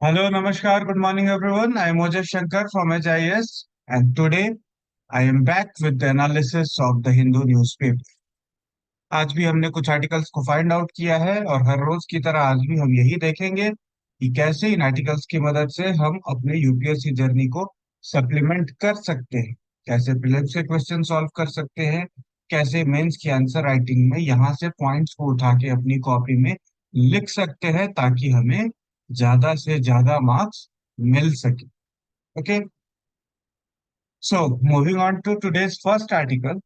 Hello, Namaskar, good morning everyone. I am Ojas Shankar from HIS and today I am back with the analysis of the Hindu newspaper. आज भी हमने कुछ articles को find out किया है और हर रोज की तरह आज भी हम यही देखेंगे कि कैसे इन आर्टिकल्स की मदद से हम अपने यूपीएससी जर्नी को सप्लीमेंट कर सकते हैं, कैसे प्रीलिम्स के क्वेश्चन सॉल्व कर सकते हैं, कैसे मेंस की आंसर राइटिंग में यहाँ से पॉइंट्स को उठा के अपनी कॉपी में लिख सकते हैं ताकि हमें ज्यादा से ज्यादा मार्क्स मिल सके। Okay, so moving on to today's first article.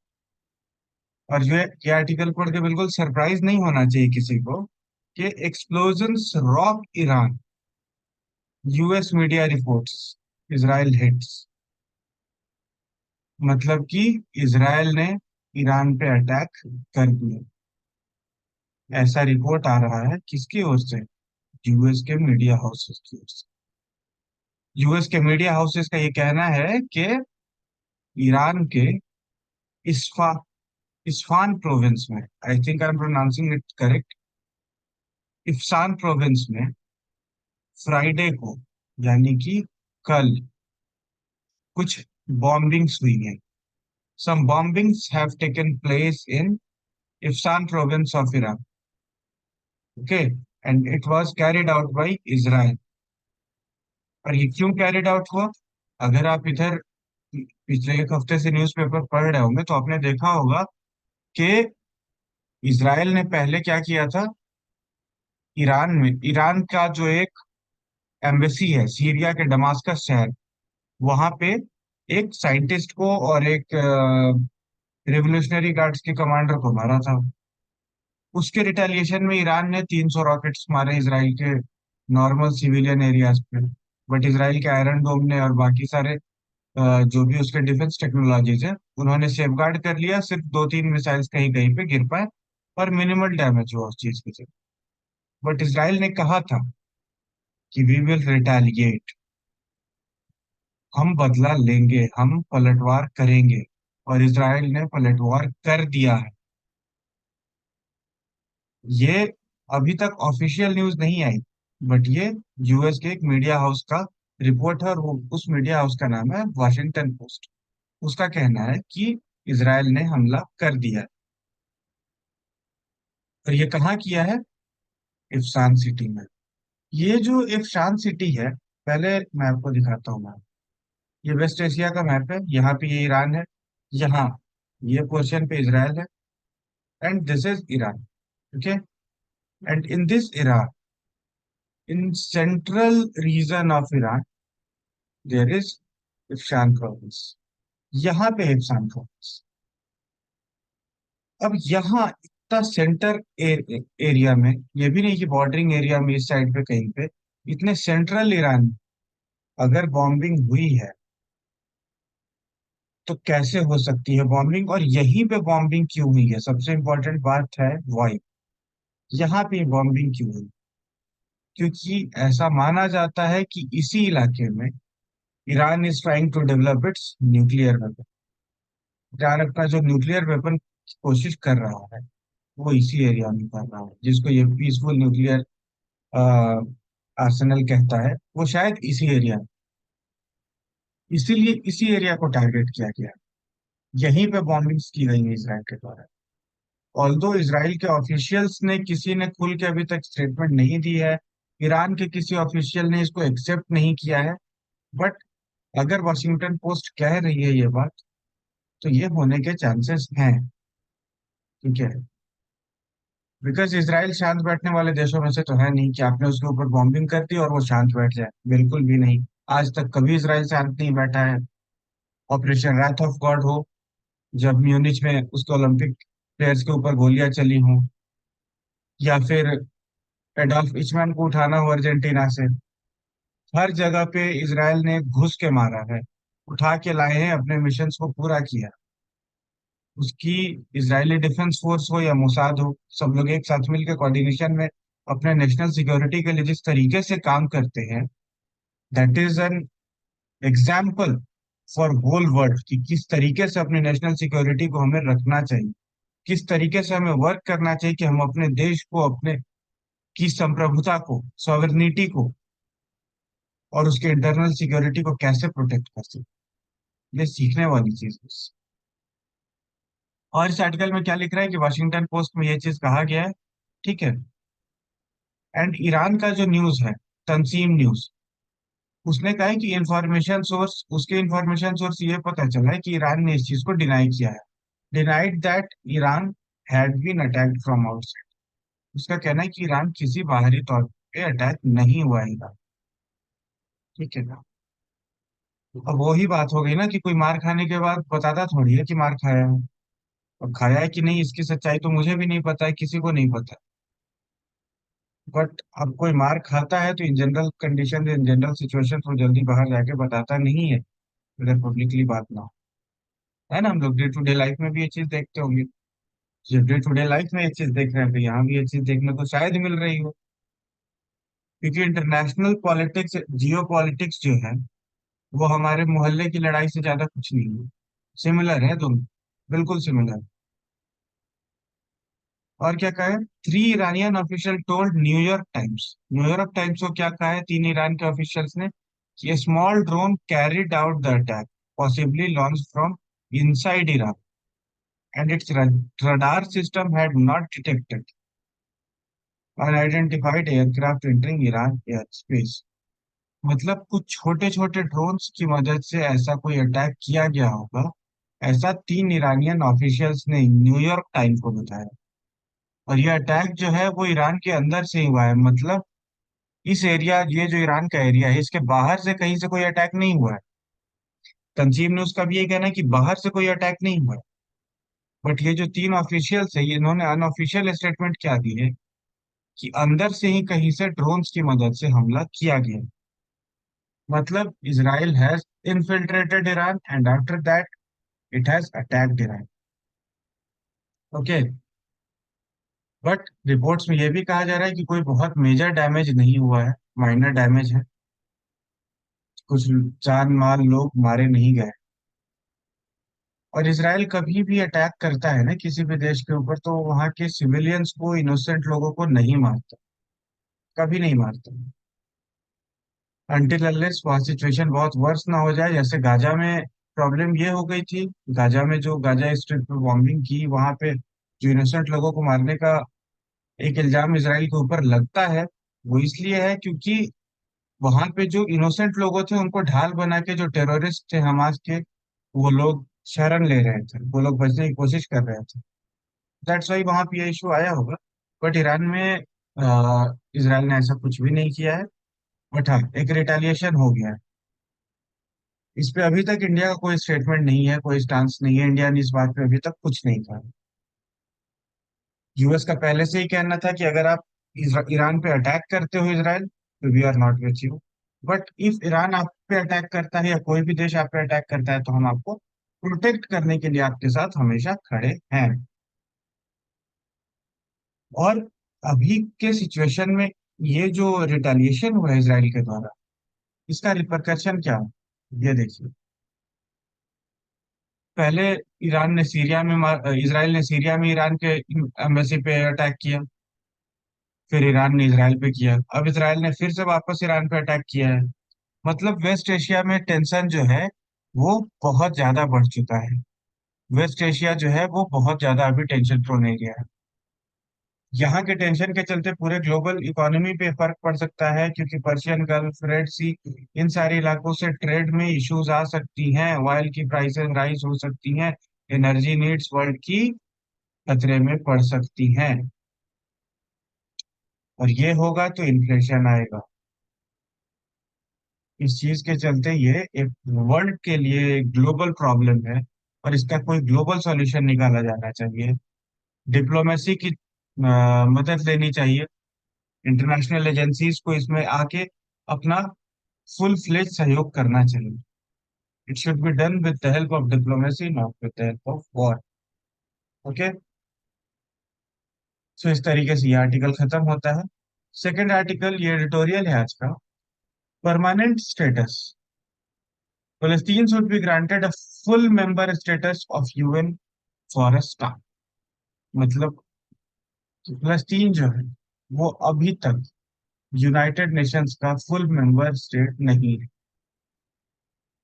और ये आर्टिकल पढ़ के बिल्कुल सरप्राइज नहीं होना चाहिए किसी को कि explosions rock Iran, US media reports, Israel hits. मतलब कि इजराइल ने ईरान पे अटैक कर दिया, ऐसा रिपोर्ट आ रहा है। किसकी ओर से? यूएस के मीडिया हाउसेस की ओर से। यूएस के मीडिया हाउसेस का ये कहना है कि ईरान के इस्फा इस्फान प्रोविंस में, I think I am pronouncing it correct, इफ्सान प्रोविंस में फ्राइडे को, यानी कि कल, कुछ बॉम्बिंग्स हुई हैं। Some bombings have taken place in इफ्सान province of Iraq. Okay, and it was carried out by Israel. और ये क्यों कैरिड आउट हुआ? अगर आप इधर पिछले एक हफ्ते से न्यूज़पेपर पढ़ रहे होंगे तो आपने देखा होगा कि इजराइल ने पहले क्या किया था। ईरान में, ईरान का जो एक एम्बेसी है सीरिया के दमास्कस शहर, वहां पे एक साइंटिस्ट को और एक रिवोल्यूशनरी गार्ड्स के कमांडर को मारा था। उसके रिटेलिएशन में ईरान ने 300 रॉकेट्स मारे इसराइल के नॉर्मल सिविलियन एरियाज पे। बट इसराइल के आयरन डोम ने और बाकी सारे जो भी उसके डिफेंस टेक्नोलॉजीज है, उन्होंने सेफगार्ड कर लिया। सिर्फ दो तीन मिसाइल्स कहीं कहीं पे गिर पाए और मिनिमल डैमेज हुआ उस चीज की वजह। बट इसराइल ने कहा था कि वी विल रिटेलिएट, हम बदला लेंगे, हम पलटवार करेंगे। और इसराइल ने पलटवार कर दिया है। ये अभी तक ऑफिशियल न्यूज नहीं आई, बट ये यूएस के एक मीडिया हाउस का रिपोर्ट है और वो उस मीडिया हाउस का नाम है वॉशिंगटन पोस्ट। उसका कहना है कि इसराइल ने हमला कर दिया है। और ये कहाँ किया है? इफ्सान सिटी में। ये जो इफ्सान सिटी है, पहले मैं आपको दिखाता हूँ मैप। ये वेस्ट एशिया का मैप है, यहाँ पे ये ईरान है, यहाँ ये पोर्शन पे इसराइल है, and this is Iran. Okay, and in this Iraq, in central region of Iran, there is इफ्शान प्रोविंस। यहाँ पे इफ्शान प्रोविंस। अब यहाँ इतना सेंटर एरिया में, ये भी नहीं कि बॉर्डरिंग एरिया में इस साइड पे कहीं पे, इतने सेंट्रल ईरान में अगर बॉम्बिंग हुई है तो कैसे हो सकती है बॉम्बिंग? और यहीं पे बॉम्बिंग क्यों हुई है? सबसे इंपॉर्टेंट बात है वाई, यहाँ पे बॉम्बिंग क्यों हुई? क्योंकि ऐसा माना जाता है कि इसी इलाके में Iran is trying to develop its nuclear weapon. Iran अपना जो न्यूक्लियर वेपन कोशिश कर रहा है वो इसी एरिया में कर रहा है, जिसको ये पीसफुल न्यूक्लियर आर्सेनल कहता है, वो शायद इसी एरिया। इसीलिए इसी एरिया को टारगेट किया गया। यहीं पे बॉम्बिंग्स की गई है इसराइल के द्वारा। ऑल्दो इसराइल के ऑफिशियल्स ने, किसी ने खुल के अभी तक स्टेटमेंट नहीं दी है, ईरान के किसी ऑफिशियल ने इसको एक्सेप्ट नहीं किया है, बट अगर वॉशिंगटन पोस्ट कह रही है ये बात, तो ये होने के चांसेस हैं। ठीक है, बिकॉज इसराइल शांत बैठने वाले देशों में से तो है नहीं कि आपने उसके ऊपर बॉम्बिंग कर दी और वो शांत बैठ जाए। बिल्कुल भी नहीं। आज तक कभी इसराइल शांत नहीं बैठा है। ऑपरेशन रैथ ऑफ गॉड हो, जब म्यूनिच में उसके ओलंपिक प्लेयर्स के ऊपर गोलियां चली हों, या फिर एडोल्फ इचमैन को उठाना हो अर्जेंटीना से, हर जगह पे इसराइल ने घुस के मारा है, उठा के लाए हैं, अपने मिशन को पूरा किया। उसकी इजरायली डिफेंस फोर्स हो या मोसाद हो, सब लोग एक साथ मिलकर कोऑर्डिनेशन में अपने नेशनल सिक्योरिटी के लिए जिस तरीके से काम करते हैं, that is an example for whole world कि किस तरीके से अपनी नेशनल सिक्योरिटी को हमें रखना चाहिए, किस तरीके से हमें वर्क करना चाहिए कि हम अपने देश को, अपने की संप्रभुता को, सॉवरेनिटी को और उसके इंटरनल सिक्योरिटी को कैसे प्रोटेक्ट कर सकते। ये सीखने वाली चीज है। और इस आर्टिकल में क्या लिख रहा है कि वाशिंगटन पोस्ट में ये चीज कहा गया है, ठीक है। एंड ईरान का जो न्यूज है, तंसीम न्यूज, उसने कहा है कि इंफॉर्मेशन सोर्स, उसके इंफॉर्मेशन सोर्स ये पता चला है कि ईरान ने इस चीज को डिनाई किया है। Denied that Iran had been attacked from outside. उसका कहना है कि ईरान किसी बाहरी तौर पे अटैक नहीं हुआ है ईरान, ठीक है ना। अब वही बात हो गई ना कि कोई मार खाने के बाद बताता थोड़ी है कि मार खाया है। अब खाया है कि नहीं इसकी सच्चाई तो मुझे भी नहीं पता है, किसी को नहीं पता। बट अब कोई मार खाता है तो in general condition, in general situation तो जल्दी बाहर जाके बताता नहीं है, अगर पब्लिकली बात ना हो। है ना, हम लोग डे टू डे लाइफ में भी ये चीज देखते होंगे। जब डे टू डे लाइफ में ये चीज देख रहे हैं तो यहाँ भी ये चीज देखने को शायद मिल रही हो। क्योंकि इंटरनेशनल पॉलिटिक्स, जियो पॉलिटिक्स जो है, वो हमारे मोहल्ले की लड़ाई से ज्यादा कुछ नहीं है। सिमिलर है दोनों, बिल्कुल सिमिलर। और क्या कहा है, three Iranian official told New York times. New York times को क्या कहा है तीन ईरान के ऑफिशियल्स ने, कि a small drone carried out the attack, possibly launched from inside Iran, and its radar system had not detected unidentified aircraft entering Iran airspace। मतलब कुछ छोटे छोटे ड्रोन्स की मदद से ऐसा कोई अटैक किया गया होगा, ऐसा तीन ईरानियन ऑफिशियल्स ने न्यूयॉर्क टाइम को बताया। और ये अटैक जो है वो ईरान के अंदर से ही हुआ है, मतलब इस एरिया, ये जो ईरान का एरिया है, इसके बाहर से कहीं से कोई अटैक नहीं हुआ है। तंजीम ने उसका भी ये कहना है कि बाहर से कोई अटैक नहीं हुआ है। बट ये जो तीन ऑफिशियल्स है, इन्होंने अनऑफिशियल स्टेटमेंट क्या दी है, कि अंदर से ही कहीं से ड्रोन्स की मदद से हमला किया गया। मतलब Israel has infiltrated Iran and after that it has attacked Iran. Okay. But reports में यह भी कहा जा रहा है कि कोई बहुत मेजर डैमेज नहीं हुआ है, माइनर डैमेज है। कुछ जान माल लोग मारे नहीं गए। और इसराइल कभी भी अटैक करता है ना किसी भी देश के ऊपर, तो वहां के सिविलियंस को, इनोसेंट लोगों को नहीं मारता, कभी नहीं मारता, अनटिल अनलेस वहाँ सिचुएशन बहुत वर्स ना हो जाए। जैसे गाजा में प्रॉब्लम ये हो गई थी, गाजा में जो गाजा स्ट्रिप पे बॉम्बिंग की, वहां पे जो इनोसेंट लोगों को मारने का एक इल्जाम इसराइल के ऊपर लगता है, वो इसलिए है क्योंकि वहां पे जो इनोसेंट लोगों थे उनको ढाल बना के जो टेररिस्ट थे हमास के, वो लोग शरण ले रहे थे, वो लोग बचने की कोशिश कर रहे थे। दैट्स वाई वहां पे ये इशू आया होगा। बट ईरान में इसराइल ने ऐसा कुछ भी नहीं किया है। बट हाँ, एक रिटेलिएशन हो गया है। इस पे अभी तक इंडिया का कोई स्टेटमेंट नहीं है, कोई स्टांस नहीं है। इंडिया ने इस बात पे अभी तक कुछ नहीं कहा। यूएस का पहले से ही कहना था कि अगर आप ईरान पे अटैक करते हो इसराइल, तो we are not with you. But if Iran आप पे अटैक करता है या कोई भी देश आप पे अटैक करता है, तो हम आपको प्रोटेक्ट करने के लिए आपके साथ हमेशा खड़े हैं। और अभी के सिचुएशन में ये जो रिटेलिएशन हुआ है इसराइल के द्वारा, इसका रिपरकशन क्या हो, ये देखिए। पहले ईरान ने सीरिया में इसराइल ने सीरिया में ईरान के एम्बेसी पे अटैक किया। फिर ईरान ने इसराइल पे किया, अब इसराइल ने फिर से वापस ईरान पे अटैक किया है। मतलब वेस्ट एशिया में टेंशन जो है वो बहुत ज्यादा बढ़ चुका है। वेस्ट एशिया जो है वो बहुत ज्यादा अभी टेंशन प्रोन एरिया है। यहाँ के टेंशन के चलते पूरे ग्लोबल इकोनॉमी पे फर्क पड़ सकता है, क्योंकि पर्शियन गल्फ, रेड सी, इन सारे इलाकों से ट्रेड में इश्यूज आ सकती हैं, ऑयल की प्राइसेस राइज हो सकती हैं, एनर्जी नीड्स वर्ल्ड की खतरे में पड़ सकती हैं। और ये होगा तो इन्फ्लेशन आएगा। इस चीज के चलते ये एक वर्ल्ड के लिए ग्लोबल प्रॉब्लम है, और इसका कोई ग्लोबल सॉल्यूशन निकाला जाना चाहिए। डिप्लोमेसी की मदद लेनी चाहिए। इंटरनेशनल एजेंसीज को इसमें आके अपना फुल फ्लेज सहयोग करना चाहिए। It should be done with the help of diplomacy, not with the help of war. Okay. So इस तरीके से ये आर्टिकल खत्म होता है। सेकेंड आर्टिकल, ये एडिटोरियल है आज का। Permanent status, Palestine should be granted a full member status of UN for a start। मतलब कि फलस्तीन जो है वो अभी तक यूनाइटेड नेशंस का फुल मेंबर स्टेट नहीं है।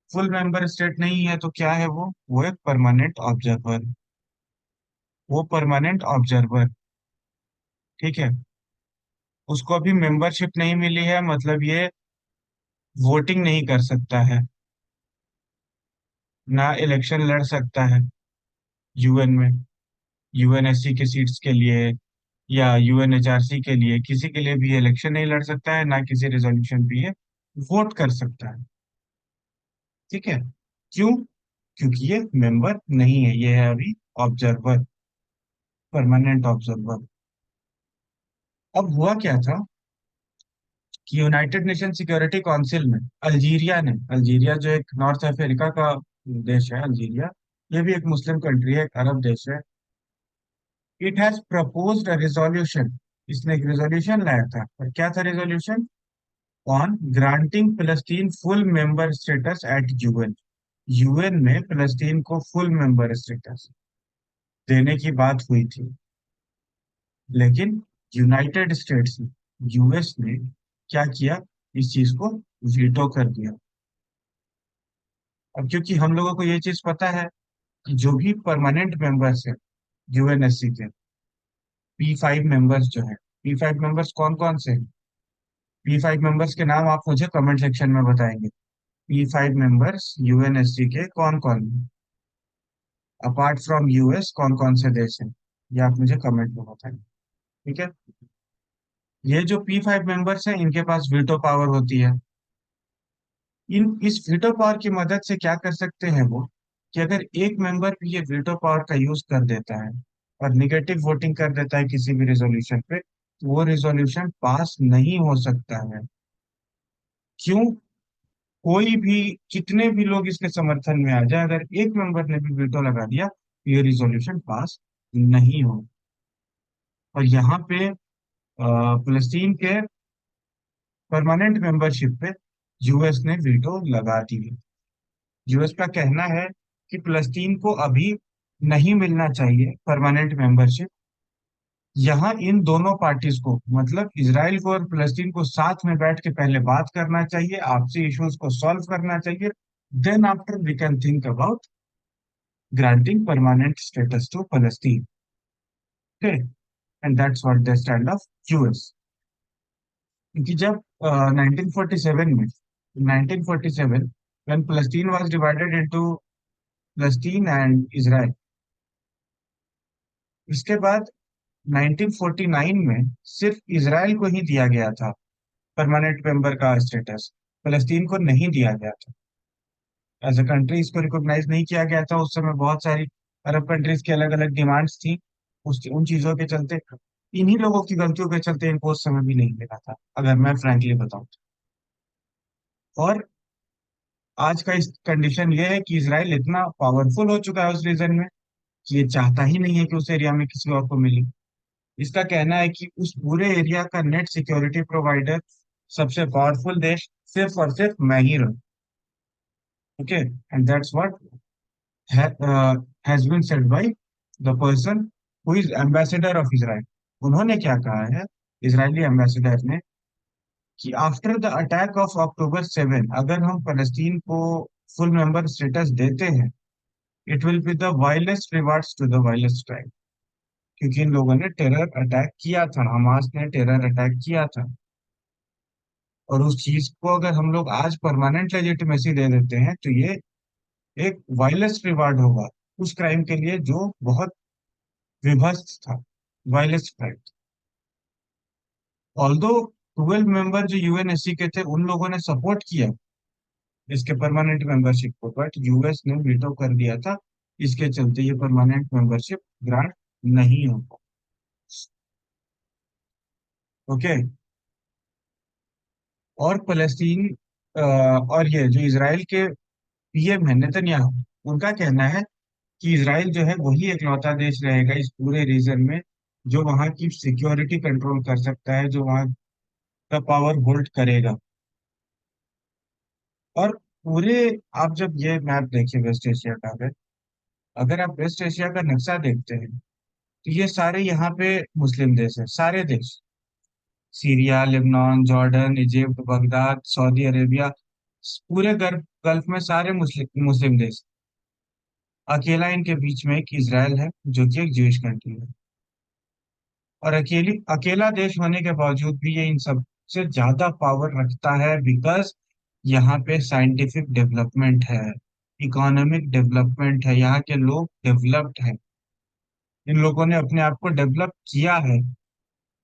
फुल मेंबर स्टेट नहीं है तो क्या है वो एक परमानेंट ऑब्जर्वर। वो परमानेंट ऑब्जर्वर, ठीक है, उसको अभी मेंबरशिप नहीं मिली है, मतलब ये वोटिंग नहीं कर सकता है, ना इलेक्शन लड़ सकता है यूएन में, यूएनएससी के सीट्स के लिए या यूएनएचआरसी के लिए, किसी के लिए भी इलेक्शन नहीं लड़ सकता है, ना किसी रेजोल्यूशन पे ये वोट कर सकता है। ठीक है, क्यों? क्योंकि ये मेंबर नहीं है, ये है अभी ऑब्जर्वर, परमानेंट ऑब्जर्वर। अब हुआ क्या था कि यूनाइटेड नेशन सिक्योरिटी काउंसिल में अल्जीरिया ने, अल्जीरिया जो एक नॉर्थ अफ्रीका का देश है, अल्जीरिया, ये भी एक मुस्लिम कंट्री है, एक अरब देश है। It has proposed a resolution, इसने एक रिजोल्यूशन लाया था, और क्या था रिजोल्यूशन? ऑन ग्रांटिंग फलस्तीन full member status at UN. UN में फलस्तीन को फुल मेंबर स्टेटस देने की बात हुई थी, लेकिन यूनाइटेड स्टेट्स ने, यूएस ने क्या किया, इस चीज को वीटो कर दिया। अब क्योंकि हम लोगों को ये चीज पता है कि जो भी परमानेंट मेंबर्स है यूएनएससी के, P5 मेंबर्स जो है, P5 मेंबर्स कौन कौन से हैं? P5 मेंबर्स के नाम आप मुझे कमेंट सेक्शन में बताएंगे। P5 मेंबर्स यूएनएससी के कौन कौन हैं, अपार्ट फ्रॉम यूएस कौन कौन से देश हैं, ये आप मुझे कमेंट में बताएंगे। ठीक है, ये जो P5 मेंबर्स हैं इनके पास वीटो पावर होती है। इन इस वीटो पावर की मदद से क्या कर सकते हैं वो, कि अगर एक मेंबर भी ये वीटो पावर का यूज कर देता है और निगेटिव वोटिंग कर देता है किसी भी रिजोल्यूशन पे, तो वो रिजोल्यूशन पास नहीं हो सकता है। क्यों? कोई भी, कितने भी लोग इसके समर्थन में आ जाए, अगर एक मेंबर ने भी वीटो लगा दिया तो ये रिजोल्यूशन पास नहीं हो। और यहाँ पे फलस्तीन के परमानेंट मेंबरशिप पे यूएस ने वीटो लगा दी है। यूएस का कहना है कि फलस्तीन को अभी नहीं मिलना चाहिए परमानेंट मेंबरशिप। यहाँ इन दोनों पार्टीज को, मतलब इजराइल को और फलस्तीन को, साथ में बैठ के पहले बात करना चाहिए, आपसी इश्यूज को सॉल्व करना चाहिए, then after we can think about granting permanent status to फलस्तीन। Okay, and that's what the stand of US. क्योंकि जब 1947 में, 1947 when Palestine was divided into Palestine and Israel, इसके बाद 1949 में सिर्फ इसराइल को ही दिया गया था परमानेंट मेंबर का स्टेटस, फलस्तीन को नहीं दिया गया था। एज अ कंट्री इसको रिकॉग्नाइज नहीं किया गया था। उस समय बहुत सारी अरब कंट्रीज की अलग अलग डिमांड्स थी, उस उन चीजों के चलते, इन्हीं लोगों की गलतियों के चलते इनको उस समय भी नहीं मिला था, अगर मैं फ्रैंकली बताऊं तो। और आज का इस कंडीशन ये है कि इसराइल इतना पावरफुल हो चुका है उस रीजन में कि ये चाहता ही नहीं है कि उस एरिया में किसी और को मिले। इसका कहना है कि उस पूरे एरिया का नेट सिक्योरिटी प्रोवाइडर, सबसे पावरफुल देश सिर्फ और सिर्फ मैं ही रहूं। Okay, and that's what has been said by the person who is ambassador of Israel. उन्होंने क्या कहा है, इजरायली एम्बेसडर ने, कि after the attack of October 7, अगर हम फलस्तीन को फुल मेंबर स्टेटस देते हैं, it will be the vilest rewards to the vilest tribe. क्योंकि इन लोगों ने टेरर अटैक किया था, हमास ने टेरर अटैक किया था, और उस चीज को अगर हम लोग आज परमानेंट लेजिटिमेसी दे देते हैं तो ये एक वायलेस्ट रिवार्ड होगा उस क्राइम के लिए जो बहुत विभत्स था, वायलेस्ट क्राइम। ऑल्दो 12 मेंबर जो यूएनएससी के थे उन लोगों ने सपोर्ट किया इसके परमानेंट मेंबरशिप को, बट यूएस ने वीटो कर दिया था। इसके चलते ये परमानेंट मेंबरशिप ग्रांट नहीं होगा। ओके, और फलस्तीन और ये जो इसराइल के पीएम है नेतन्याहू, उनका कहना है कि इसराइल जो है वही इकलौता देश रहेगा इस पूरे रीजन में जो वहाँ की सिक्योरिटी कंट्रोल कर सकता है, जो वहाँ का पावर होल्ड करेगा। और पूरे, आप जब ये मैप देखिए वेस्ट एशिया का, अगर आप वेस्ट एशिया का नक्शा देखते हैं तो ये सारे यहाँ पे मुस्लिम देश है, सारे देश। Syria, Lebanon, Jordan, Egypt, Baghdad, Saudi Arabia, पूरे गल्फ गल्फ में सारे मुस्लिम मुस्लिम देश। अकेला इनके बीच में एक इजराइल है, जो कि एक ज्यूइश कंट्री है। और अकेला देश होने के बावजूद भी ये इन सब से ज्यादा पावर रखता है, बिकॉज यहाँ पे साइंटिफिक डेवलपमेंट है, इकोनॉमिक डेवलपमेंट है, यहाँ के लोग डेवलप्ड हैं। इन लोगों ने अपने आप को डेवलप किया है।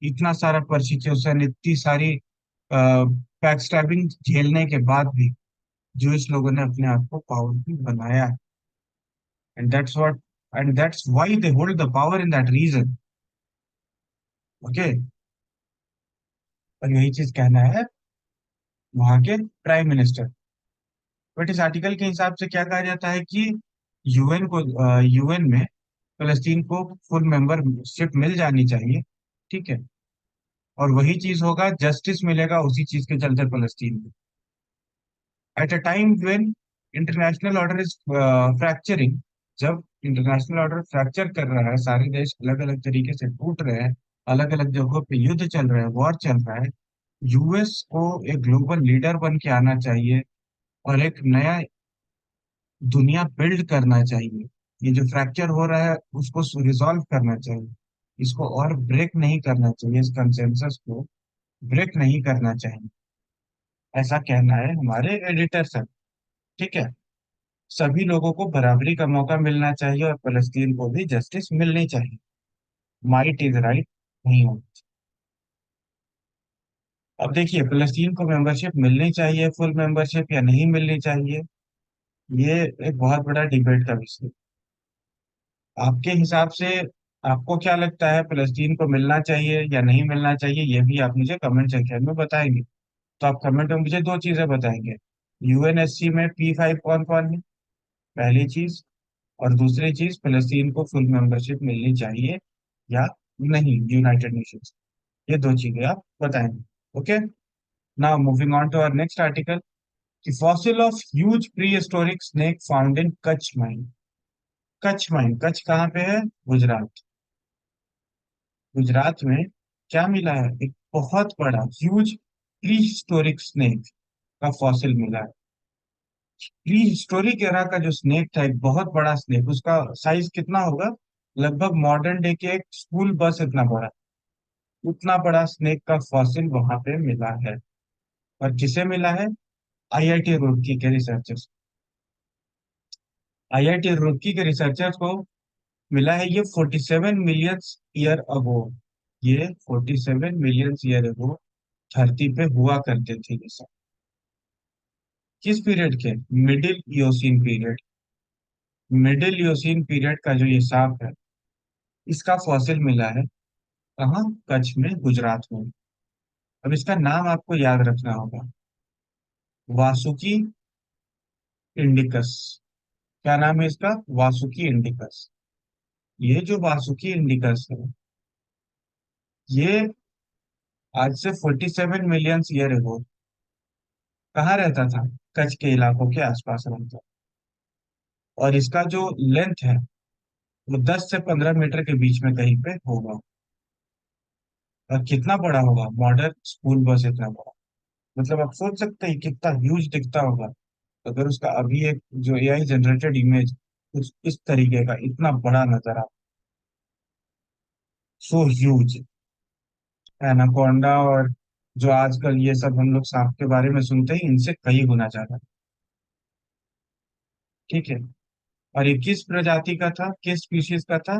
इतना सारा परसिक्यूशन, इतनी सारी बैक स्टैबिंग झेलने के बाद भी जो इस लोगों ने अपने आप को पावरफुल बनाया है। And that's what and that's why they hold the power in that region. Okay. और यही चीज कहना है वहां के प्राइम मिनिस्टर। बट इस आर्टिकल के हिसाब से क्या कहा जाता है कि यूएन में फलस्तीन को फुल मेंबरशिप मिल जानी चाहिए। ठीक है। और वही चीज होगा, जस्टिस मिलेगा उसी चीज के चलते फलस्तीन को। At a time when international order is fracturing, जब इंटरनेशनल ऑर्डर फ्रैक्चर कर रहा है, सारे देश अलग अलग तरीके से टूट रहे हैं, अलग अलग जगहों पे युद्ध चल रहे हैं, वॉर चल रहा है, यूएस को एक ग्लोबल लीडर बन के आना चाहिए और एक नया दुनिया बिल्ड करना चाहिए। ये जो फ्रैक्चर हो रहा है उसको रिजॉल्व करना चाहिए। इसको और ब्रेक नहीं करना चाहिए, इस कंसेंसस को ब्रेक नहीं करना चाहिए। ऐसा कहना है हमारे एडिटर सर। ठीक है। सभी लोगों को बराबरी का मौका मिलना चाहिए और फलस्तीन को भी जस्टिस मिलनी चाहिए। माइट इज राइट नहीं हो। अब देखिए, फलस्तीन को मेंबरशिप मिलनी चाहिए, फुल मेंबरशिप, या नहीं मिलनी चाहिए, ये एक बहुत बड़ा डिबेट का विषय है। आपके हिसाब से आपको क्या लगता है, फलस्तीन को मिलना चाहिए या नहीं मिलना चाहिए, ये भी आप मुझे कमेंट सेक्शन में बताएंगे। तो आप कमेंट में मुझे दो चीजें बताएंगे। यूएनएससी में P5 कौन कौन है, पहली चीज। और दूसरी चीज, फलस्तीन को फुल मेंबरशिप मिलनी चाहिए या नहीं यूनाइटेड नेशंस। ये दो चीजें आप बताएंगे। Okay. Now moving on to our next article. Fossil of huge prehistoric snake found in Kutch mine. Kutch mine, Kutch कहाँ पे है? गुजरात। गुजरात में क्या मिला है? एक बहुत बड़ा ह्यूज प्री हिस्टोरिक स्नेक का फॉसिल मिला है। प्री हिस्टोरिक एरा का जो स्नेक था, एक बहुत बड़ा स्नेक, उसका साइज कितना होगा? लगभग मॉडर्न डे के एक स्कूल बस इतना बड़ा। उतना बड़ा स्नेक का फॉसिल वहां पे मिला है। और किसे मिला है? आईआईटी रुड़की के रिसर्चर्स। आईआईटी रुड़की के रिसर्चर्स को मिला है ये 47 मिलियन ईयर अगो। ये 47 मिलियन ईयर अगो धरती पे हुआ करते थे ये सब। किस पीरियड के? Middle Eocene period. Middle Eocene period का जो ये सांप है, इसका फॉसिल मिला है कहाँ? कच्छ में, गुजरात में। अब इसका नाम आपको याद रखना होगा, वासुकी इंडिकस। क्या नाम है इसका? वासुकी इंडिकस। ये जो वासुकी इंडिकस है, ये आज से 47 मिलियन ईयर अगो कहाँ रहता था? कच्छ के इलाकों के आसपास रहता। और इसका जो लेंथ है वो 10 से 15 मीटर के बीच में कहीं पे होगा। और कितना बड़ा होगा? मॉडर्न स्कूल बस इतना बड़ा। मतलब आप सोच सकते हैं कितना ह्यूज दिखता होगा अगर उसका अभी एक जो एआई जनरेटेड इमेज कुछ इस तरीके का इतना बड़ा नजर आ। So huge. एनाकोंडा और जो आजकल ये सब हम लोग सांप के बारे में सुनते हैं, इनसे कई गुना ज्यादा। ठीक है। और ये किस प्रजाति का था, किस स्पीशीज का था?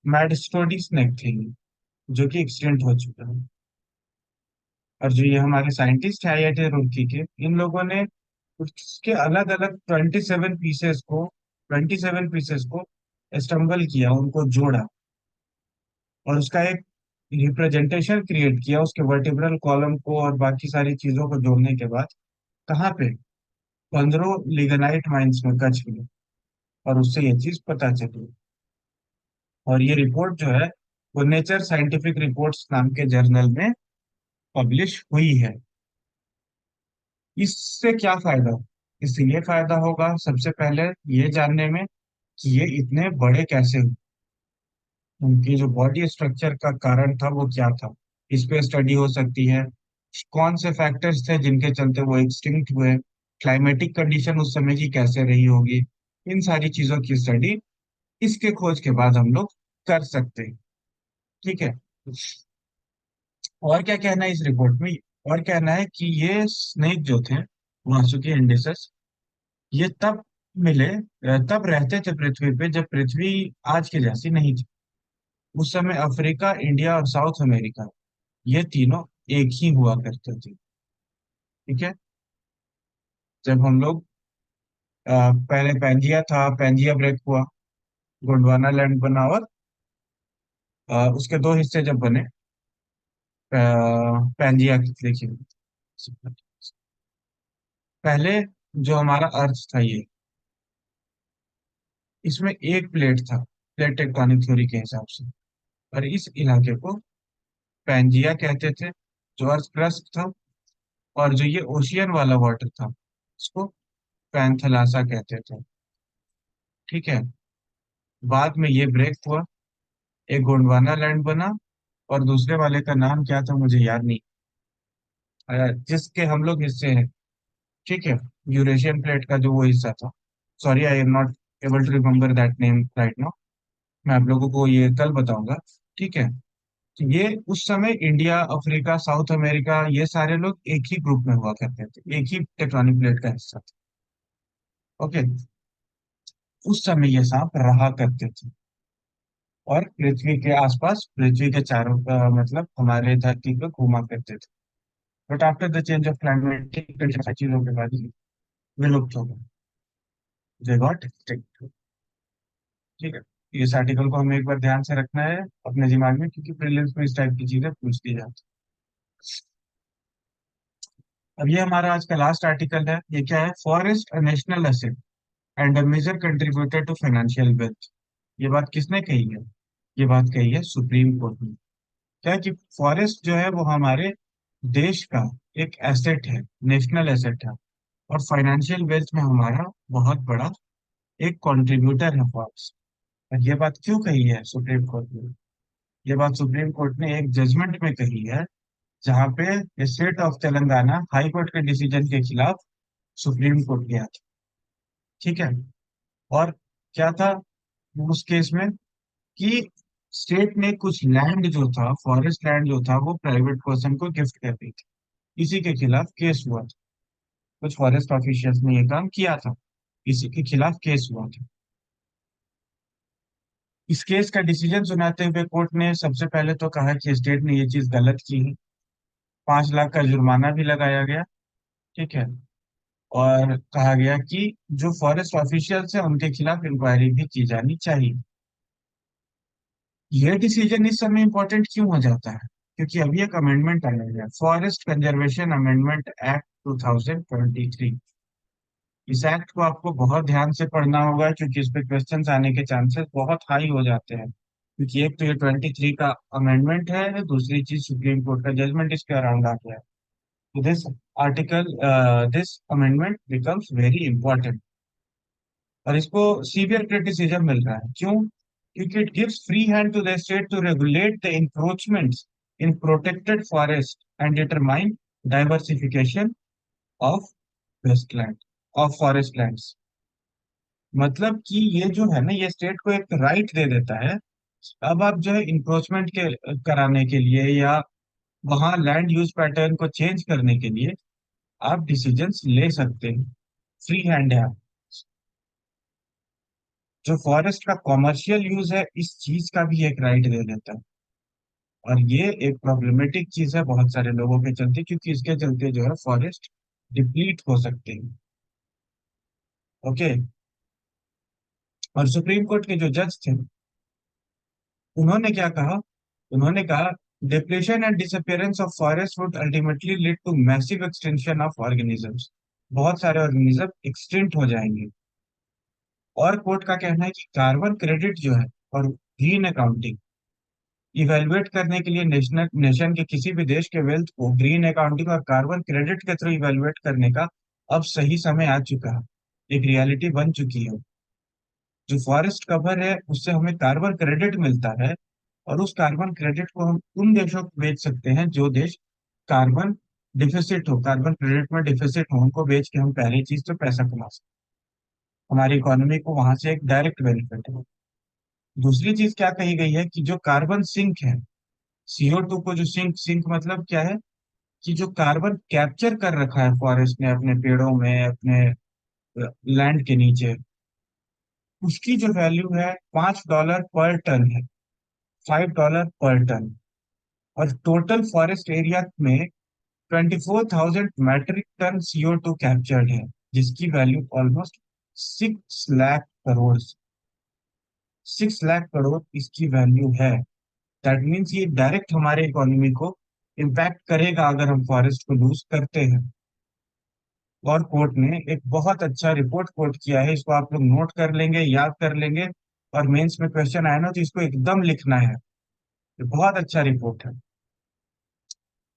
मैडस्टोडी स्नेक थी ये, जो कि एक्सटिंक्ट हो चुका है। और जो ये हमारे साइंटिस्ट है आईआईटी रुड़की के, इन लोगों ने उसके अलग अलग 27 पीसेस को एस्टेम्बल किया, उनको जोड़ा, और उसका एक रिप्रेजेंटेशन क्रिएट किया उसके वर्टिब्रल कॉलम को और बाकी सारी चीजों को जोड़ने के बाद। कहाँ पे? 15 लिग्नाइट माइंस में, कच्छ में। और उससे ये चीज पता चली। और ये रिपोर्ट जो है वो नेचर साइंटिफिक रिपोर्ट्स नाम के जर्नल में पब्लिश हुई है। इससे क्या फायदा? इससे ये फायदा होगा सबसे पहले ये जानने में कि ये इतने बड़े कैसे हुए, उनकी जो बॉडी स्ट्रक्चर का कारण था वो क्या था। इस पे स्टडी हो सकती है। कौन से फैक्टर्स थे जिनके चलते वो एक्सटिंक्ट हुए, क्लाइमेटिक कंडीशन उस समय की कैसे रही होगी, इन सारी चीजों की स्टडी इसके खोज के बाद हम लोग कर सकते हैं। ठीक है। और क्या कहना है इस रिपोर्ट में? और कहना है कि ये स्नेक जो थे, वासुकी इंडिसस, ये तब मिले, तब रहते थे पृथ्वी पे जब पृथ्वी आज के जैसी नहीं थी। उस समय अफ्रीका, इंडिया और साउथ अमेरिका, ये तीनों एक ही हुआ करते थे। ठीक है। जब हम लोग पहले पेंजिया था, पेंजिया ब्रेक हुआ, गोंडवाना लैंड बना, और उसके दो हिस्से जब बने, पेंजिया की, देखिए, पहले जो हमारा अर्थ था ये, इसमें एक प्लेट था, प्लेट टेक्टोनिक थ्योरी के हिसाब से, और इस इलाके को पैंजिया कहते थे, जो अर्थ क्रस्ट था। और जो ये ओशियन वाला वाटर था, उसको पैंथेलासा कहते थे। ठीक है। बाद में ये ब्रेक हुआ, एक गोंडवाना लैंड बना, और दूसरे वाले का नाम क्या था मुझे याद नहीं, जिसके हम लोग हिस्से हैं। ठीक है। यूरेशियन प्लेट का जो वो हिस्सा था, sorry I am not able to remember that name right now, मैं आप लोगों को ये कल बताऊंगा। ठीक है। तो ये उस समय इंडिया, अफ्रीका, साउथ अमेरिका, ये सारे लोग एक ही ग्रुप में हुआ करते थे, एक ही टेक्टोनिक प्लेट का हिस्सा था। ओके। उस समय ये सांप रहा करते थे, और पृथ्वी के आसपास, पृथ्वी के चारों मतलब हमारे धरती पे घूमा करते थे। But after the change of climatic condition, चीजों के बाद ये विलुप्त हो गए, दे गॉट एक्सटिंक्ट। ठीक है। इस आर्टिकल को हमें एक बार ध्यान से रखना है अपने दिमाग में, क्योंकि प्रीलिम्स में इस टाइप की चीजें पूछ दी जाती हैं। अब ये हमारा आज का लास्ट आर्टिकल है। ये क्या है? Forest a national asset and a major contributor to financial wealth. ये बात किसने कही है? ये बात कही है सुप्रीम कोर्ट ने। क्या कि फॉरेस्ट जो है वो हमारे देश का एक एसेट है, नेशनल एसेट है, और फाइनेंशियल वेल्थ में हमारा बहुत बड़ा एक कंट्रीब्यूटर है फॉरेस्ट। और ये बात क्यों कही है सुप्रीम कोर्ट ने? ये बात सुप्रीम कोर्ट ने एक जजमेंट में कही है, जहाँ पे state of Telangana high court के डिसीजन के खिलाफ सुप्रीम कोर्ट गया था। ठीक है। और क्या था उस केस में? कि स्टेट ने कुछ लैंड जो था, फॉरेस्ट लैंड जो था, वो प्राइवेट पर्सन को गिफ्ट कर दी थी। इसी के खिलाफ केस हुआ था। कुछ फॉरेस्ट ऑफिशियल्स ने ये काम किया था, इसी के खिलाफ केस हुआ था। इस केस का डिसीजन सुनाते हुए कोर्ट ने सबसे पहले तो कहा कि स्टेट ने ये चीज गलत की है। 5 लाख का जुर्माना भी लगाया गया। ठीक है। और कहा गया कि जो फॉरेस्ट ऑफिशियल्स हैं उनके खिलाफ इंक्वायरी भी की जानी चाहिए। ये डिसीजन इस समय इंपॉर्टेंट क्यों हो जाता है? क्योंकि अभी एक अमेंडमेंट आया है, फॉरेस्ट कंजर्वेशन अमेंडमेंट एक्ट 2023। इस एक्ट को आपको बहुत ध्यान से पढ़ना होगा, क्योंकि इस पे क्वेश्चंस आने के चांसेस बहुत हाई हो जाते हैं। क्योंकि एक तो ये 23 का अमेंडमेंट है, दूसरी चीज सुप्रीम कोर्ट का जजमेंट इसके अराउंड आ गया है। तो this article, this amendment becomes very important, और इसको सीवियर क्रिटिसिज्म मिल रहा है। क्यों? क्योंकि it gives free hand to the state to regulate the encroachments in protected forest and determine diversification of wasteland, of forest lands. मतलब कि ये जो है ना, ये स्टेट को एक राइट दे देता है। अब आप जो है इंक्रोचमेंट के कराने के लिए, या वहां लैंड यूज पैटर्न को चेंज करने के लिए आप डिसीजंस ले सकते हैं। फ्री हैंड है। जो फॉरेस्ट का कॉमर्शियल यूज है, इस चीज का भी एक राइट दे देता है। और ये एक प्रॉब्लमेटिक चीज है बहुत सारे लोगों के चलते, क्योंकि इसके चलते जो है फॉरेस्ट डिप्लीट हो सकते हैं। ओके। और सुप्रीम कोर्ट के जो जज थे, उन्होंने क्या कहा? उन्होंने कहा depletion and disappearance of forest would ultimately lead to massive extension of organisms. बहुत सारे ऑर्गेनिज्म एक्सटिंक्ट हो जाएंगे। और कोर्ट का कहना है कि कार्बन क्रेडिट जो है, और ग्रीन अकाउंटिंग इवेलुएट करने के लिए, नेशनल नेशन के किसी भी देश के वेल्थ को ग्रीन अकाउंटिंग और कार्बन क्रेडिट के थ्रू इवेलुएट करने का अब सही समय आ चुका है, एक रियलिटी बन चुकी है। जो फॉरेस्ट कवर है उससे हमें कार्बन क्रेडिट मिलता है, और उस कार्बन क्रेडिट को हम उन देशों को बेच सकते हैं जो देश कार्बन डिफिसिट हो, कार्बन क्रेडिट में डिफिसिट हो, उनको बेच के हम पहली चीज तो पैसा कमा सकते हैं, हमारी इकोनॉमी को वहां से एक डायरेक्ट बेनिफिट है। दूसरी चीज क्या कही गई है कि जो कार्बन सिंक है, CO2 को जो सिंक, सिंक मतलब क्या है कि जो कार्बन कैप्चर कर रखा है फॉरेस्ट ने अपने पेड़ों में, अपने लैंड के नीचे, उसकी जो वैल्यू है $5 पर टन है, $5 पर टन। और टोटल फॉरेस्ट एरिया में 24,000 मेट्रिक टन CO2 कैप्चर्ड है, जिसकी वैल्यू ऑलमोस्ट 6 लाख करोड़, 6 लाख करोड़ इसकी वैल्यू है। दैट मीन्स ये डायरेक्ट हमारे इकोनॉमी को इम्पैक्ट करेगा अगर हम फॉरेस्ट को लूज करते हैं। और कोर्ट ने एक बहुत अच्छा रिपोर्ट कोट किया है, इसको आप लोग नोट कर लेंगे, याद कर लेंगे, और मेंस में क्वेश्चन आया ना तो इसको एकदम लिखना है। ये बहुत अच्छा रिपोर्ट है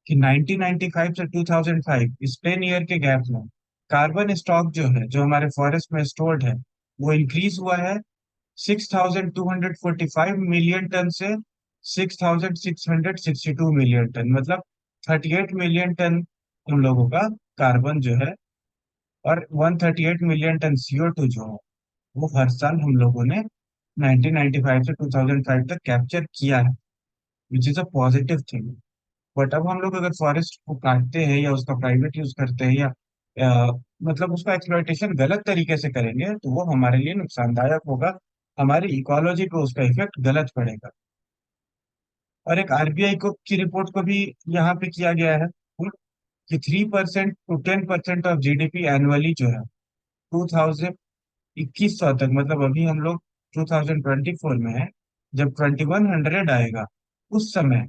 कि 1995 से 2005, इस 10 ईयर के गैप में कार्बन स्टॉक जो है, जो हमारे फॉरेस्ट में स्टोर्ड है, वो इंक्रीज हुआ है 6,245 मिलियन टन से 6,662 मिलियन टन, मतलब 38 मिलियन टन हम लोगों का कार्बन जो है, और 138 मिलियन टन CO2 जो है, वो हर साल हम लोगों ने 1995 से 2005 तक कैप्चर किया है, which is a positive thing. But अब हम लोग अगर फॉरेस्ट को काटते हैं या उसका प्राइवेट यूज करते हैं या मतलब उसका एक्सप्लॉइटेशन गलत तरीके से करेंगे, तो वो हमारे लिए नुकसानदायक होगा, हमारी इकोलॉजी पे उसका इफेक्ट गलत पड़ेगा। और एक RBI को की रिपोर्ट को भी यहाँ पे किया गया है कि 3% to 10% ऑफ GDP एनुअली जो है 2100 तक, मतलब अभी हम लोग 2024 में है, जब 2100 आएगा उस समय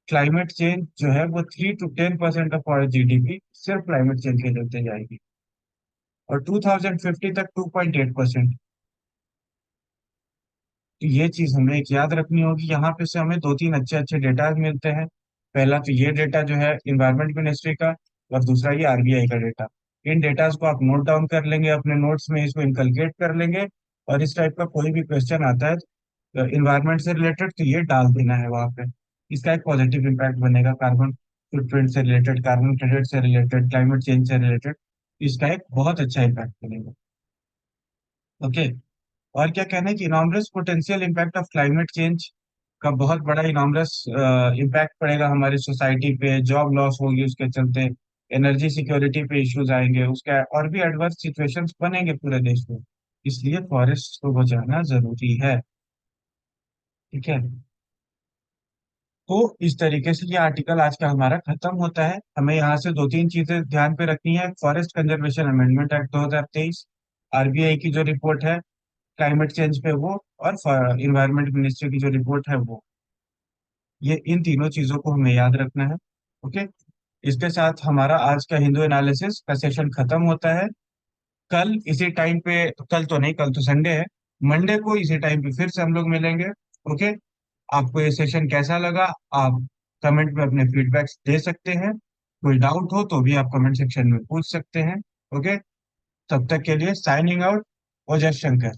क्लाइमेट चेंज जो है वो 3 to 10% ऑफ आवर GDP सिर्फ क्लाइमेट चेंज के चलते जाएगी, और 2050 तक 2.8%। तो ये चीज हमें एक याद रखनी होगी। यहाँ पे से हमें दो तीन अच्छे अच्छे डेटा मिलते हैं। पहला तो ये डेटा जो है इन्वायरमेंट मिनिस्ट्री का, और दूसरा ये RBI का डेटा। इन डेटाज को आप नोट डाउन कर लेंगे अपने नोट्स में, इसको इनकलकेट कर लेंगे, और इस टाइप का कोई भी क्वेश्चन आता है इन्वायरमेंट से रिलेटेड, तो ये डाल देना है वहाँ पे। इसका एक पॉजिटिव इम्पैक्ट बनेगा, कार्बन फुटप्रिंट से रिलेटेड, कार्बन क्रेडिट से रिलेटेड, क्लाइमेट चेंज से रिलेटेड, इसका एक बहुत अच्छा इम्पैक्ट बनेगा। ओके। और क्या कहना है कि enormous potential impact of climate change का बहुत बड़ा इनॉर्मस इम्पैक्ट पड़ेगा हमारी सोसाइटी पे, जॉब लॉस होगी उसके चलते, एनर्जी सिक्योरिटी पे इश्यूज आएंगे, उसका और भी एडवर्स सिचुएशंस बनेंगे पूरे देश में। इसलिए फॉरेस्ट को बचाना जरूरी है। ठीक है। तो इस तरीके से ये आर्टिकल आज का हमारा खत्म होता है। हमें यहाँ से दो तीन चीजें ध्यान पे रखनी है: forest conservation amendment act 2023, RBI की जो रिपोर्ट है क्लाइमेट चेंज पे वो, और इन्वायरमेंट मिनिस्ट्री की जो रिपोर्ट है वो, ये इन तीनों चीजों को हमें याद रखना है। ओके। इसके साथ हमारा आज का हिंदू एनालिसिस का सेशन खत्म होता है। कल इसी टाइम पे, कल तो नहीं, कल तो संडे है, मंडे को इसी टाइम पे फिर से हम लोग मिलेंगे। ओके। आपको ये सेशन कैसा लगा, आप कमेंट में अपने फीडबैक्स दे सकते हैं। कोई डाउट हो तो भी आप कमेंट सेक्शन में पूछ सकते हैं। ओके। तब तक के लिए साइनिंग आउट। ओजस शंकर।